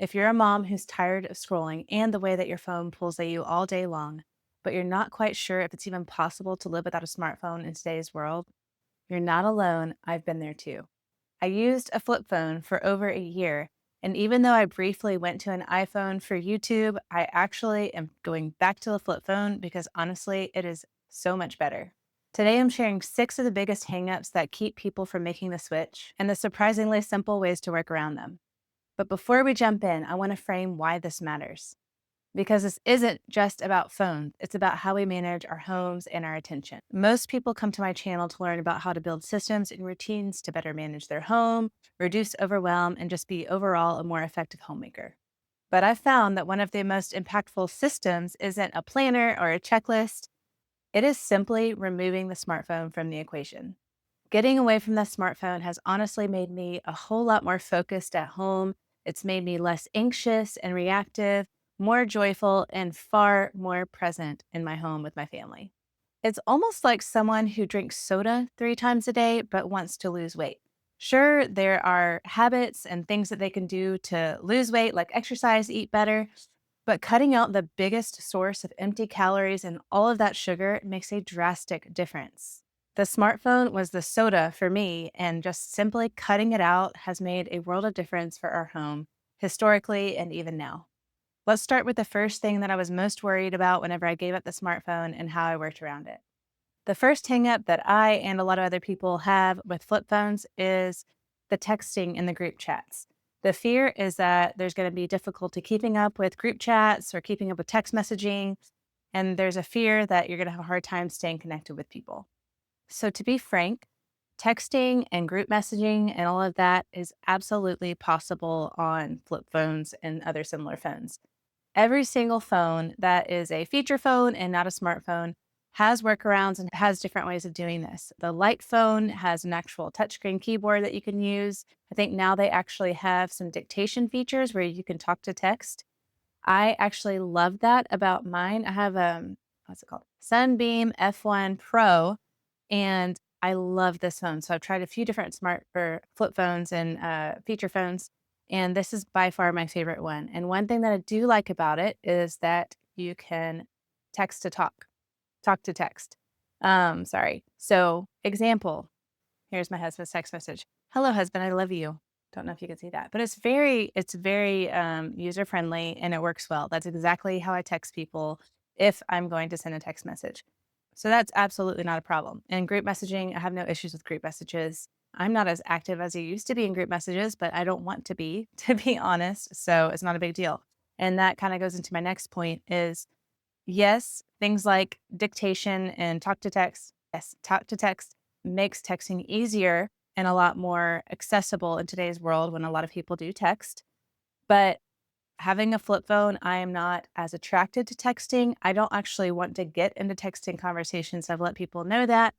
If you're a mom who's tired of scrolling and the way that your phone pulls at you all day long, but you're not quite sure if it's even possible to live without a smartphone in today's world, you're not alone. I've been there too. I used a flip phone for over a year, and even though I briefly went to an iPhone for YouTube, I actually am going back to the flip phone because honestly, it is so much better. Today, I'm sharing 6 of the biggest hangups that keep people from making the switch and the surprisingly simple ways to work around them. But before we jump in, I want to frame why this matters. Because this isn't just about phones, it's about how we manage our homes and our attention. Most people come to my channel to learn about how to build systems and routines to better manage their home, reduce overwhelm, and just be overall a more effective homemaker. But I've found that one of the most impactful systems isn't a planner or a checklist, it is simply removing the smartphone from the equation. Getting away from the smartphone has honestly made me a whole lot more focused at home. It's made me less anxious and reactive, more joyful, and far more present in my home with my family. It's almost like someone who drinks soda 3 times a day but wants to lose weight. Sure, there are habits and things that they can do to lose weight, like exercise, eat better, but cutting out the biggest source of empty calories and all of that sugar makes a drastic difference. The smartphone was the soda for me, and just simply cutting it out has made a world of difference for our home, historically and even now. Let's start with the first thing that I was most worried about whenever I gave up the smartphone and how I worked around it. The first hang up that I and a lot of other people have with flip phones is the texting in the group chats. The fear is that there's going to be difficulty keeping up with group chats or keeping up with text messaging. And there's a fear that you're going to have a hard time staying connected with people. So, to be frank, texting and group messaging and all of that is absolutely possible on flip phones and other similar phones. Every single phone that is a feature phone and not a smartphone has workarounds and has different ways of doing this. The light phone has an actual touchscreen keyboard that you can use. I think now they actually have some dictation features where you can talk to text. I actually love that about mine. I have what's it called? Sunbeam F1 Pro, and I love this phone. So I've tried a few different smart or flip phones and feature phones, and this is by far my favorite one. And one thing that I do like about it is that you can text to talk to text. Sorry. So example, here's my husband's text message. Hello, husband. I love you. Don't know if you can see that, but it's very user friendly and it works well. That's exactly how I text people if I'm going to send a text message. So that's absolutely not a problem. And group messaging, I have no issues with group messages. I'm not as active as I used to be in group messages, but I don't want to be, to be honest. So it's not a big deal. And that kind of goes into my next point is yes, things like dictation and talk to text. Yes, talk to text makes texting easier and a lot more accessible in today's world when a lot of people do text. But having a flip phone, I am not as attracted to texting. I don't actually want to get into texting conversations. I've let people know that.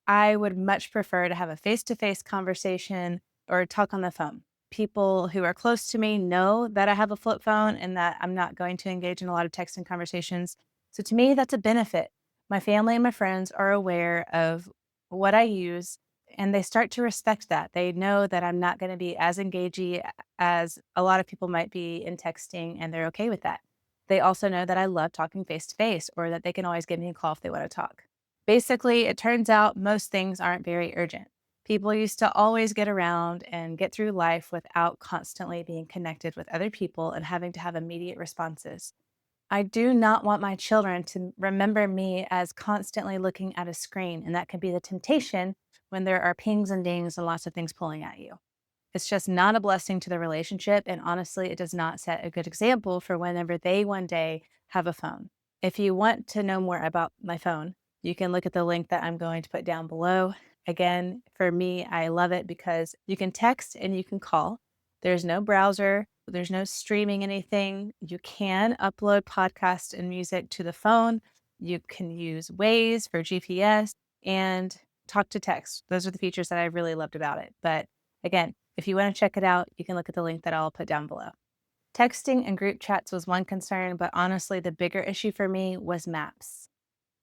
I would much prefer to have a face to face conversation or talk on the phone. People who are close to me know that I have a flip phone and that I'm not going to engage in a lot of texting conversations. So to me, that's a benefit. My family and my friends are aware of what I use and they start to respect that. They know that I'm not going to be as engagey as a lot of people might be in texting, and they're okay with that. They also know that I love talking face to face or that they can always give me a call if they want to talk. Basically, it turns out most things aren't very urgent. People used to always get around and get through life without constantly being connected with other people and having to have immediate responses. I do not want my children to remember me as constantly looking at a screen, and that can be the temptation when there are pings and dings and lots of things pulling at you. It's just not a blessing to the relationship, and honestly, it does not set a good example for whenever they one day have a phone. If you want to know more about my phone, you can look at the link that I'm going to put down below. Again, for me, I love it because you can text and you can call. There's no browser, there's no streaming anything. You can upload podcasts and music to the phone. You can use Waze for GPS and talk to text. Those are the features that I really loved about it. But again, if you want to check it out, you can look at the link that I'll put down below. Texting and group chats was one concern, but honestly, the bigger issue for me was maps.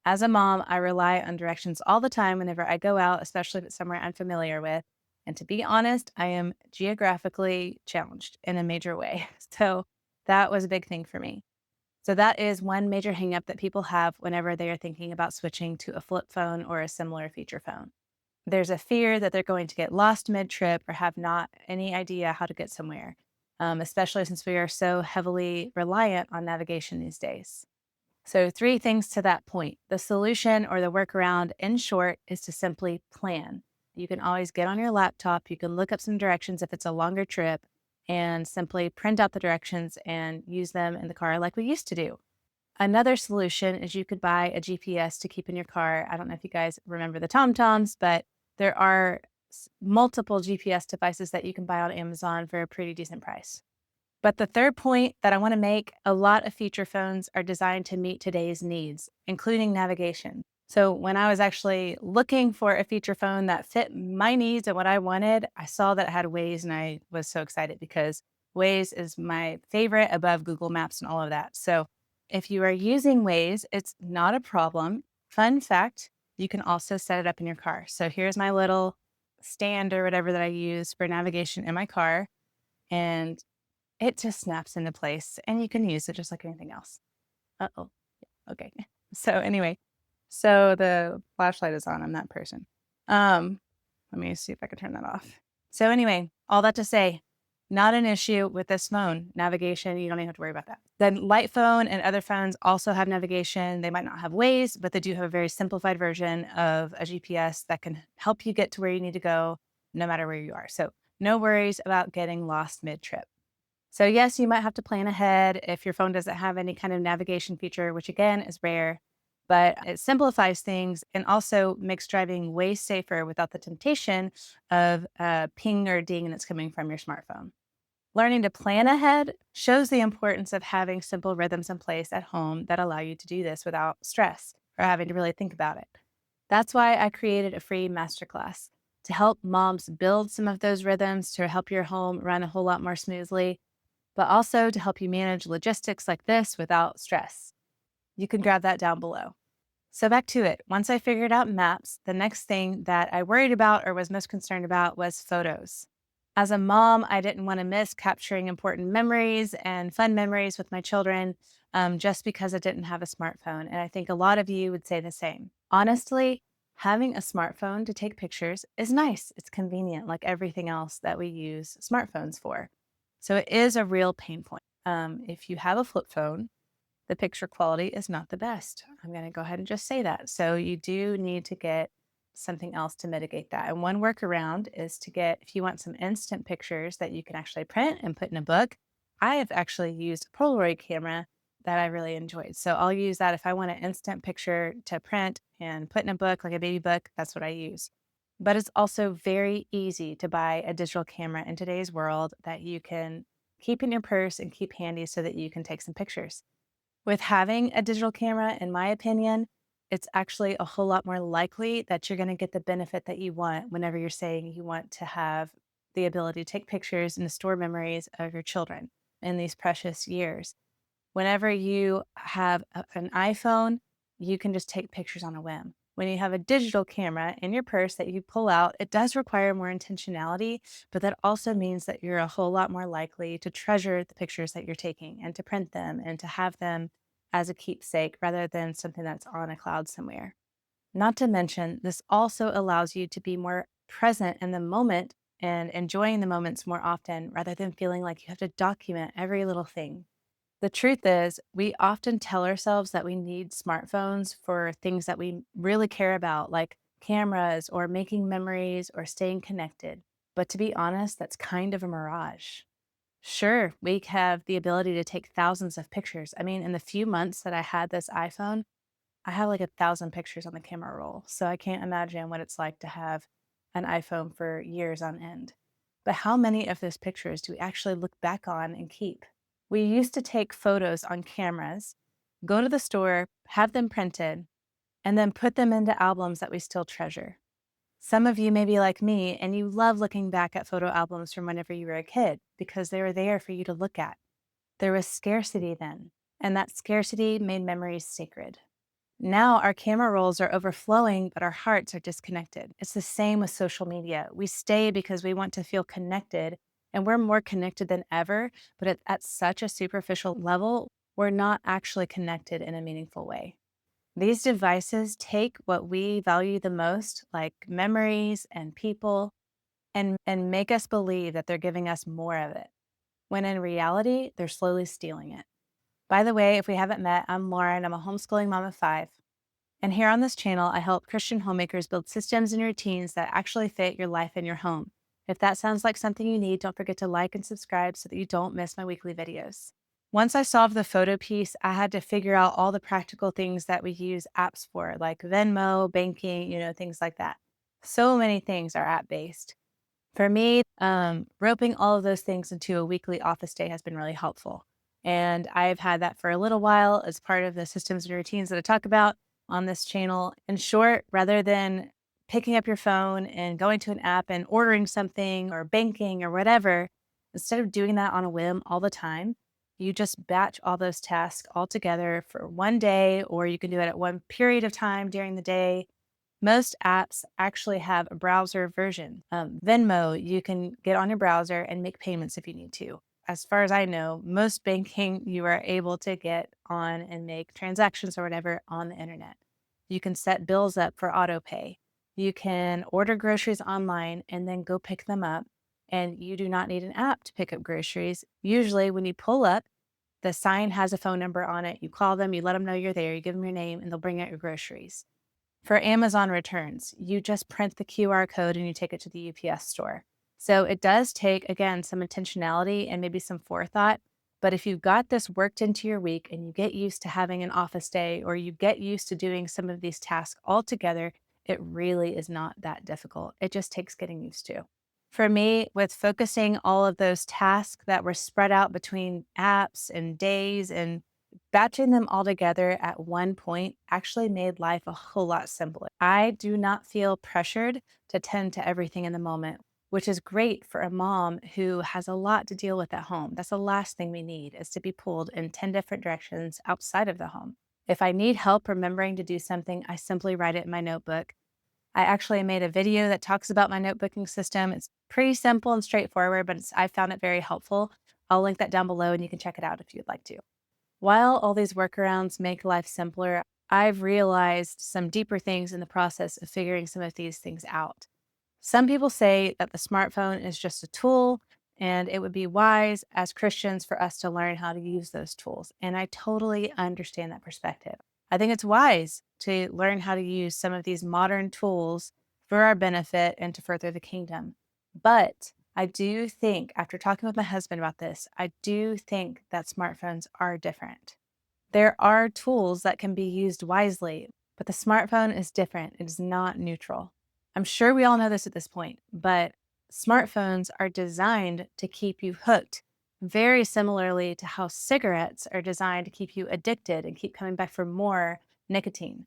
As a mom, I rely on directions all the time whenever I go out, especially if it's somewhere I'm familiar with. And to be honest, I am geographically challenged in a major way. So that was a big thing for me. So that is one major hangup that people have whenever they are thinking about switching to a flip phone or a similar feature phone. There's a fear that they're going to get lost mid-trip or have not any idea how to get somewhere, especially since we are so heavily reliant on navigation these days. So, three things to that point. The solution or the workaround, in short, is to simply plan. You can always get on your laptop, you can look up some directions if it's a longer trip, and simply print out the directions and use them in the car like we used to do. Another solution is you could buy a GPS to keep in your car. I don't know if you guys remember the TomToms, but there are multiple GPS devices that you can buy on Amazon for a pretty decent price. But the third point that I want to make, a lot of feature phones are designed to meet today's needs, including navigation. So when I was actually looking for a feature phone that fit my needs and what I wanted, I saw that it had Waze and I was so excited because Waze is my favorite above Google Maps and all of that. So if you are using Waze, it's not a problem. Fun fact, you can also set it up in your car. So here's my little stand or whatever that I use for navigation in my car. And it just snaps into place and you can use it just like anything else. Uh-oh. Okay. So anyway, so the flashlight is on. I'm that person. Um, Let me see if I can turn that off. So anyway, all that to say, not an issue with this phone. Navigation, you don't even have to worry about that. The light phone and other phones also have navigation. They might not have Waze, but they do have a very simplified version of a GPS that can help you get to where you need to go no matter where you are. So no worries about getting lost mid-trip. So, yes, you might have to plan ahead if your phone doesn't have any kind of navigation feature, which again is rare, but it simplifies things and also makes driving way safer without the temptation of ping or ding that's coming from your smartphone. Learning to plan ahead shows the importance of having simple rhythms in place at home that allow you to do this without stress or having to really think about it. That's why I created a free masterclass to help moms build some of those rhythms to help your home run a whole lot more smoothly, but also to help you manage logistics like this without stress. You can grab that down below. So back to it. Once I figured out maps, the next thing that I worried about or was most concerned about was photos. As a mom, I didn't want to miss capturing important memories and fun memories with my children just because I didn't have a smartphone. And I think a lot of you would say the same. Honestly, having a smartphone to take pictures is nice. It's convenient, like everything else that we use smartphones for. So it is a real pain point. If you have a flip phone, the picture quality is not the best. I'm going to go ahead and just say that. So you do need to get something else to mitigate that. And one workaround is to get, if you want some instant pictures that you can actually print and put in a book, I have actually used a Polaroid camera that I really enjoyed. So I'll use that if I want an instant picture to print and put in a book, like a baby book, that's what I use. But it's also very easy to buy a digital camera in today's world that you can keep in your purse and keep handy so that you can take some pictures. With having a digital camera, in my opinion, it's actually a whole lot more likely that you're going to get the benefit that you want whenever you're saying you want to have the ability to take pictures and to store memories of your children in these precious years. Whenever you have an iPhone, you can just take pictures on a whim. When you have a digital camera in your purse that you pull out, it does require more intentionality, but that also means that you're a whole lot more likely to treasure the pictures that you're taking and to print them and to have them as a keepsake rather than something that's on a cloud somewhere. Not to mention, this also allows you to be more present in the moment and enjoying the moments more often rather than feeling like you have to document every little thing. The truth is, we often tell ourselves that we need smartphones for things that we really care about, like cameras or making memories or staying connected. But to be honest, that's kind of a mirage. Sure, we have the ability to take thousands of pictures. I mean, in the few months that I had this iPhone, I have like 1,000 pictures on the camera roll. So I can't imagine what it's like to have an iPhone for years on end. But how many of those pictures do we actually look back on and keep? We used to take photos on cameras, go to the store, have them printed, and then put them into albums that we still treasure. Some of you may be like me and you love looking back at photo albums from whenever you were a kid because they were there for you to look at. There was scarcity then, and that scarcity made memories sacred. Now our camera rolls are overflowing, but our hearts are disconnected. It's the same with social media. We stay because we want to feel connected, and we're more connected than ever, but at such a superficial level, we're not actually connected in a meaningful way. These devices take what we value the most, like memories and people, and make us believe that they're giving us more of it, when in reality, they're slowly stealing it. By the way, if we haven't met, I'm Lauren. I'm a homeschooling mom of five. And here on this channel, I help Christian homemakers build systems and routines that actually fit your life and your home. If that sounds like something you need, don't forget to like and subscribe so that you don't miss my weekly videos. Once I solved the photo piece, I had to figure out all the practical things that we use apps for, like Venmo, banking, things like that. So many things are app based. For me, roping all of those things into a weekly office day has been really helpful. And I've had that for a little while as part of the systems and routines that I talk about on this channel. In short, rather than picking up your phone and going to an app and ordering something or banking or whatever, instead of doing that on a whim all the time, you just batch all those tasks all together for one day, or you can do it at one period of time during the day. Most apps actually have a browser version. Venmo, you can get on your browser and make payments if you need to. As far as I know, most banking you are able to get on and make transactions or whatever on the internet. You can set bills up for auto pay. You can order groceries online and then go pick them up. And you do not need an app to pick up groceries. Usually, when you pull up, the sign has a phone number on it. You call them, you let them know you're there, you give them your name, and they'll bring out your groceries. For Amazon returns, you just print the QR code and you take it to the UPS store. So it does take, again, some intentionality and maybe some forethought. But if you've got this worked into your week and you get used to having an office day or you get used to doing some of these tasks all together, it really is not that difficult. It just takes getting used to. For me, with focusing all of those tasks that were spread out between apps and days and batching them all together at one point actually made life a whole lot simpler. I do not feel pressured to tend to everything in the moment, which is great for a mom who has a lot to deal with at home. That's the last thing we need is to be pulled in 10 different directions outside of the home. If I need help remembering to do something, I simply write it in my notebook. I actually made a video that talks about my notebooking system. It's pretty simple and straightforward, but I found it very helpful. I'll link that down below and you can check it out if you'd like to. While all these workarounds make life simpler, I've realized some deeper things in the process of figuring some of these things out. Some people say that the smartphone is just a tool, and it would be wise as Christians for us to learn how to use those tools. And I totally understand that perspective. I think it's wise to learn how to use some of these modern tools for our benefit and to further the kingdom. But I do think, after talking with my husband about this, I do think that smartphones are different. There are tools that can be used wisely, but the smartphone is different. It is not neutral. I'm sure we all know this at this point, but smartphones are designed to keep you hooked, very similarly to how cigarettes are designed to keep you addicted and keep coming back for more nicotine.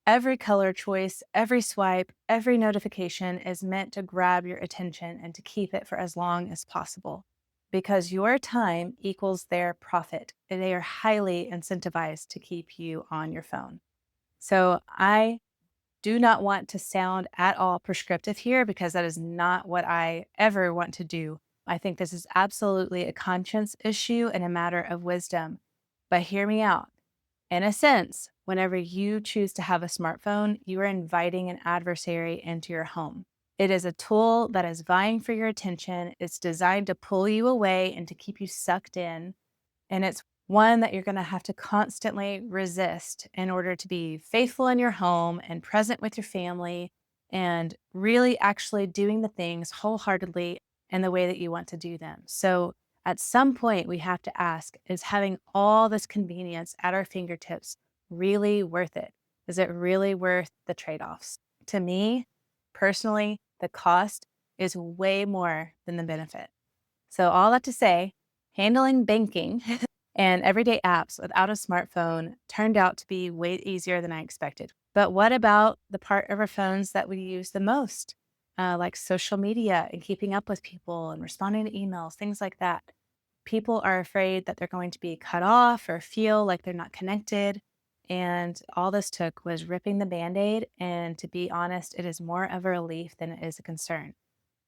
Every color choice, every swipe, every notification is meant to grab your attention and to keep it for as long as possible because your time equals their profit. And they are highly incentivized to keep you on your phone. So I do not want to sound at all prescriptive here because that is not what I ever want to do. I think this is absolutely a conscience issue and a matter of wisdom. But hear me out. In a sense, whenever you choose to have a smartphone, you are inviting an adversary into your home. It is a tool that is vying for your attention. It's designed to pull you away and to keep you sucked in. And it's one that you're going to have to constantly resist in order to be faithful in your home and present with your family and really actually doing the things wholeheartedly in the way that you want to do them. So at some point, we have to ask, is having all this convenience at our fingertips really worth it? Is it really worth the trade offs? To me, personally, the cost is way more than the benefit. So, all that to say, handling banking and everyday apps without a smartphone turned out to be way easier than I expected. But what about the part of our phones that we use the most, like social media and keeping up with people and responding to emails, things like that? People are afraid that they're going to be cut off or feel like they're not connected. And all this took was ripping the Band-Aid. And to be honest, it is more of a relief than it is a concern.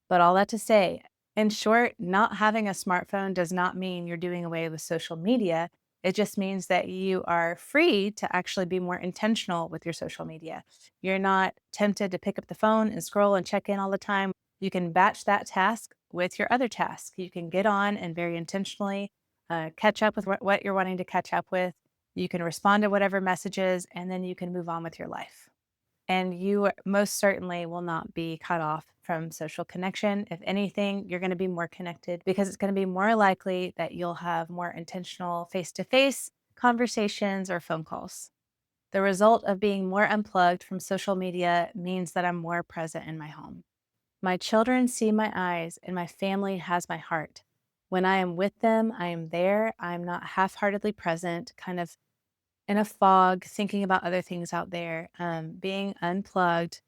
But all that to say, in short, not having a smartphone does not mean you're doing away with social media. It just means that you are free to actually be more intentional with your social media. You're not tempted to pick up the phone and scroll and check in all the time. You can batch that task with your other task. You can get on and very intentionally catch up with what you're wanting to catch up with. You can respond to whatever messages, and then you can move on with your life. And you most certainly will not be cut off from social connection. If anything, you're going to be more connected because it's going to be more likely that you'll have more intentional face to face conversations or phone calls. The result of being more unplugged from social media means that I'm more present in my home. My children see my eyes, and my family has my heart. When I am with them, I am there. I'm not half heartedly present, kind of in a fog, thinking about other things out there. Being unplugged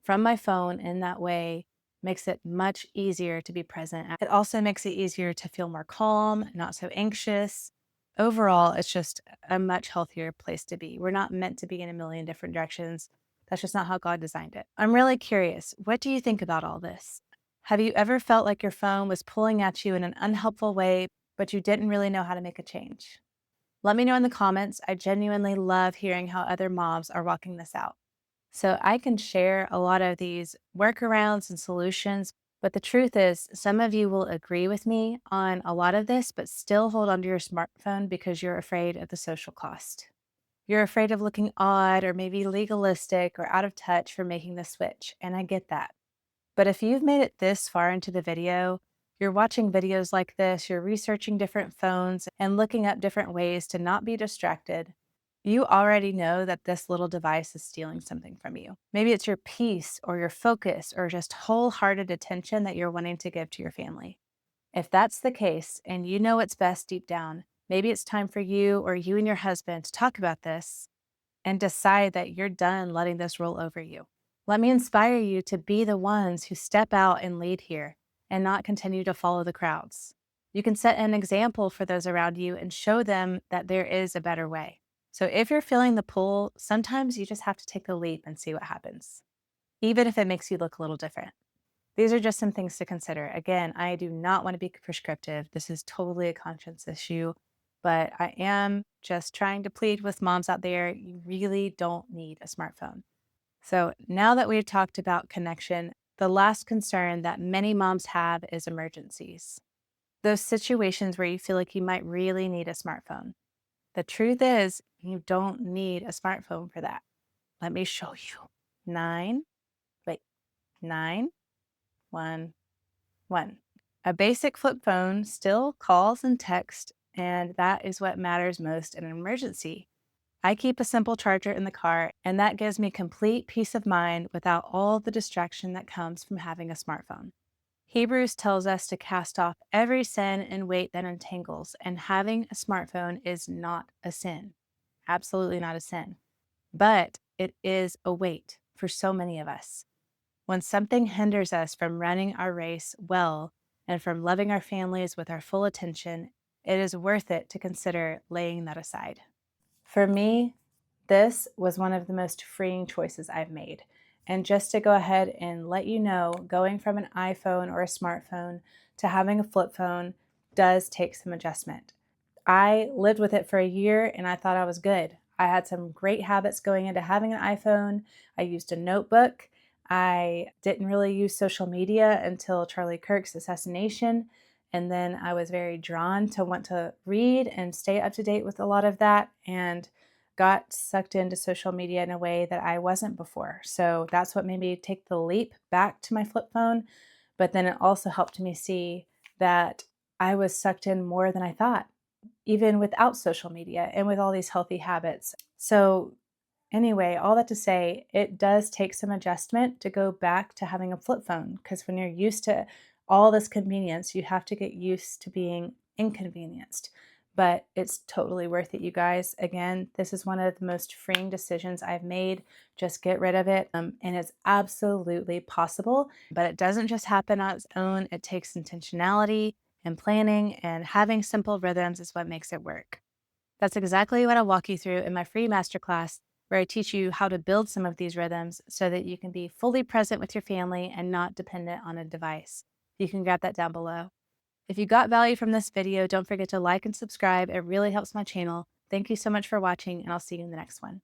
from my phone in that way makes it much easier to be present. It also makes it easier to feel more calm, not so anxious. Overall, it's just a much healthier place to be. We're not meant to be in a million different directions. That's just not how God designed it. I'm really curious. What do you think about all this? Have you ever felt like your phone was pulling at you in an unhelpful way, but you didn't really know how to make a change? Let me know in the comments. I genuinely love hearing how other moms are walking this out. So I can share a lot of these workarounds and solutions, but the truth is, some of you will agree with me on a lot of this, but still hold onto your smartphone because you're afraid of the social cost. You're afraid of looking odd or maybe legalistic or out of touch for making the switch, and I get that. But if you've made it this far into the video, you're watching videos like this, you're researching different phones and looking up different ways to not be distracted, you already know that this little device is stealing something from you. Maybe it's your peace or your focus or just wholehearted attention that you're wanting to give to your family. If that's the case and you know what's best deep down, maybe it's time for you or you and your husband to talk about this and decide that you're done letting this roll over you. Let me inspire you to be the ones who step out and lead here and not continue to follow the crowds. You can set an example for those around you and show them that there is a better way. So if you're feeling the pull, sometimes you just have to take the leap and see what happens, even if it makes you look a little different. These are just some things to consider. Again, I do not want to be prescriptive. This is totally a conscience issue, but I am just trying to plead with moms out there. You really don't need a smartphone. So now that we've talked about connection, the last concern that many moms have is emergencies. Those situations where you feel like you might really need a smartphone. The truth is, you don't need a smartphone for that. Let me show you. Nine, wait, 911. A basic flip phone still calls and texts, and that is what matters most in an emergency. I keep a simple charger in the car, and that gives me complete peace of mind without all the distraction that comes from having a smartphone. Hebrews tells us to cast off every sin and weight that entangles, and having a smartphone is not a sin. Absolutely not a sin. But it is a weight for so many of us. When something hinders us from running our race well and from loving our families with our full attention, it is worth it to consider laying that aside. For me, this was one of the most freeing choices I've made. And just to go ahead and let you know, going from an iPhone or a smartphone to having a flip phone does take some adjustment. I lived with it for a year and I thought I was good. I had some great habits going into having an iPhone. I used a notebook. I didn't really use social media until Charlie Kirk's assassination. And then I was very drawn to want to read and stay up to date with a lot of that and got sucked into social media in a way that I wasn't before. So that's what made me take the leap back to my flip phone. But then it also helped me see that I was sucked in more than I thought, even without social media and with all these healthy habits. So anyway, all that to say, it does take some adjustment to go back to having a flip phone because when you're used to all this convenience, you have to get used to being inconvenienced. But it's totally worth it, you guys. Again, this is one of the most freeing decisions I've made. Just get rid of it. And it's absolutely possible, but it doesn't just happen on its own. It takes intentionality and planning, and having simple rhythms is what makes it work. That's exactly what I'll walk you through in my free masterclass, where I teach you how to build some of these rhythms so that you can be fully present with your family and not dependent on a device. You can grab that down below. If you got value from this video, don't forget to like and subscribe. It really helps my channel. Thank you so much for watching, and I'll see you in the next one.